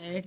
8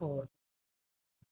4،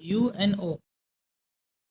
UNO،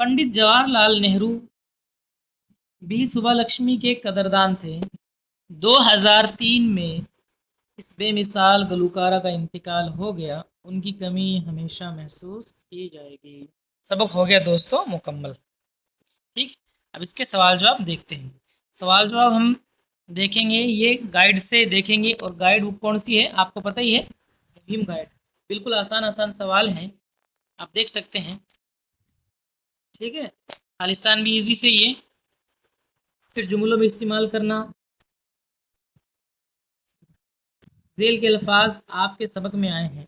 Pandit Jawaharlal Nehru भी सुबह लक्ष्मी के कदरदान थे। 2003 में इस बेमिसाल गलूकारा का इंतकाल हो गया, उनकी कमी हमेशा महसूस की जाएगी। सबक हो गया दोस्तों मुकम्मल। ठीक, अब इसके सवाल जवाब देखते हैं। सवाल जवाब हम देखेंगे, ये गाइड से देखेंगे, और गाइड बुक कौन सी है आपको पता ही है, मुहिम गाइड। बिल्कुल आसान आसान सवाल हैं, आप देख सकते हैं। ठीक है, खालिस्तान भी इजी से ही है। फिर जुमलों में इस्तेमाल करना, झेल के अल्फाज आपके सबक में आए हैं।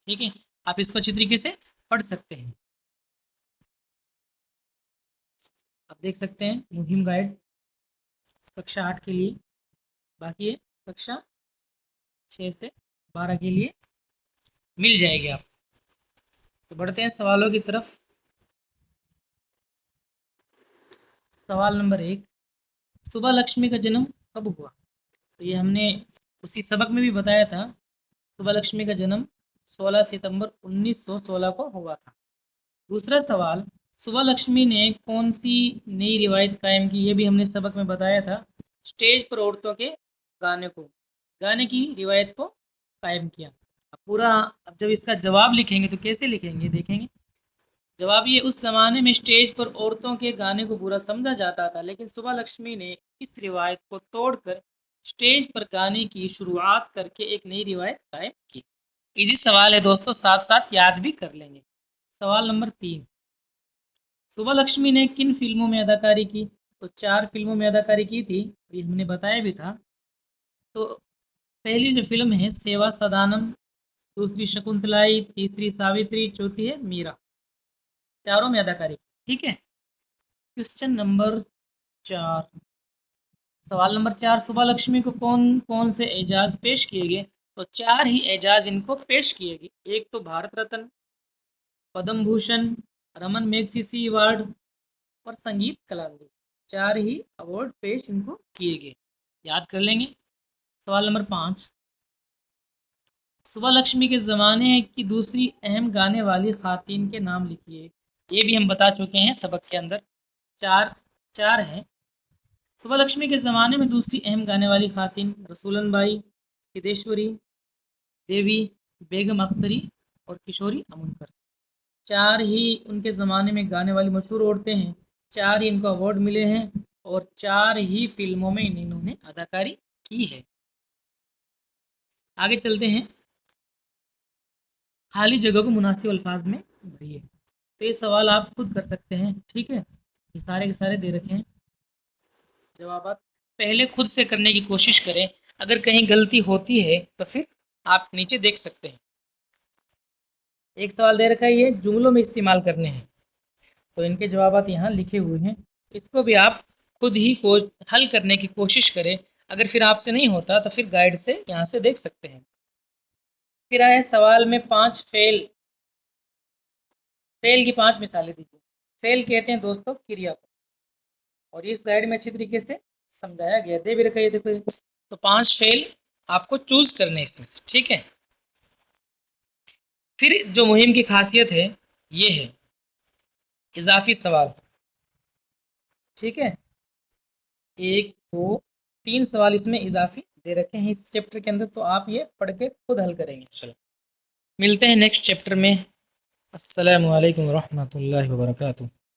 ठीक है, आप इसको अच्छी तरीके से पढ़ सकते हैं। आप देख सकते हैं मुहिम गाइड कक्षा 8 के लिए, बाकी है कक्षा 6 से 12 के लिए मिल जाएगी आप। तो बढ़ते हैं सवालों की तरफ। सवाल नंबर 1, सुबह लक्ष्मी का जन्म कब हुआ? तो ये हमने उसी सबक में भी बताया था। सुबह लक्ष्मी का जन्म 16 सितंबर 1916 को हुआ था। दूसरा सवाल, सुबह लक्ष्मी ने कौन सी नई रिवायत कायम की? ये भी हमने सबक में बताया था। स्टेज पर औरतों के गाने की रिवायत को कायम किया। अब पूरा, अब जब इसका जवाब लिखेंगे तो कैसे लिखेंगे देखेंगे। जवाब ये, उस जमाने में स्टेज पर औरतों के गाने को बुरा समझा जाता था, लेकिन सुबह लक्ष्मी ने इस रिवायत को तोड़कर स्टेज पर गाने की शुरुआत करके एक नई रिवायत कायम की। इजी सवाल है दोस्तों, साथ साथ याद भी कर लेंगे। सवाल नंबर 3, सुबह लक्ष्मी ने किन फिल्मों में अदाकारी की? तो 4 फिल्मों में अदाकारी की थी, ये हमने बताया भी था। तो पहली जो फिल्म है सेवा सदानम, दूसरी शकुंतलाई, तीसरी सावित्री, चौथी है मीरा। चारों में अदाकारी। ठीक है, क्वेश्चन नंबर 4, सवाल नंबर 4, सुबह लक्ष्मी को कौन कौन से एजाज पेश किए गए? तो 4 ही एजाज इनको पेश किए गए। एक तो भारत रत्न, पद्म भूषण, रमन मैगसेसे अवार्ड और संगीत कलानिधि। 4 ही अवार्ड पेश इनको किए गए, याद कर लेंगे। सवाल नंबर 5, सुबह लक्ष्मी के ज़माने की दूसरी अहम गाने वाली खातून के नाम लिखिए। ये भी हम बता चुके हैं सबक के अंदर। चार हैं। सुबह लक्ष्मी के ज़माने में दूसरी अहम गाने वाली खातून रसूलन बाई, सिद्धेश्वरी देवी, बेगम अख्तरी और किशोरी अमुनकर। 4 ही उनके ज़माने में गाने वाली मशहूर औरतें हैं। 4 ही इनको अवार्ड मिले हैं और 4 ही फिल्मों में इन्होंने अदाकारी की है। आगे चलते हैं, खाली जगह को मुनासिब अल्फाज में भरिए। तो ये सवाल आप खुद कर सकते हैं। ठीक है, ये सारे के सारे दे रखे हैं जवाब। पहले खुद से करने की कोशिश करें, अगर कहीं गलती होती है तो फिर आप नीचे देख सकते हैं। एक सवाल दे रखा है, ये जुमलों में इस्तेमाल करने हैं, तो इनके जवाब यहाँ लिखे हुए हैं। इसको भी आप खुद ही हल करने की कोशिश करें। अगर फिर आपसे नहीं होता तो फिर गाइड से यहाँ से देख सकते हैं। फिर आए सवाल में 5 फेल की 5 मिसालें दीजिए। फेल कहते हैं दोस्तों क्रिया को, और इस गाइड में अच्छी तरीके से समझाया गया, दे भी रखा है देखो। तो 5 फेल आपको चूज करने इसमें से। ठीक है, फिर जो मुहिम की खासियत है ये है इजाफी सवाल। ठीक है, 1 2 3 सवाल इसमें इजाफी दे रखे हैं इस चैप्टर के अंदर, तो आप ये पढ़ के खुद हल करेंगे। चलो मिलते हैं नेक्स्ट चैप्टर में। अस्सलामु अलैकुम रहमतुल्लाहि व बरकातुहू।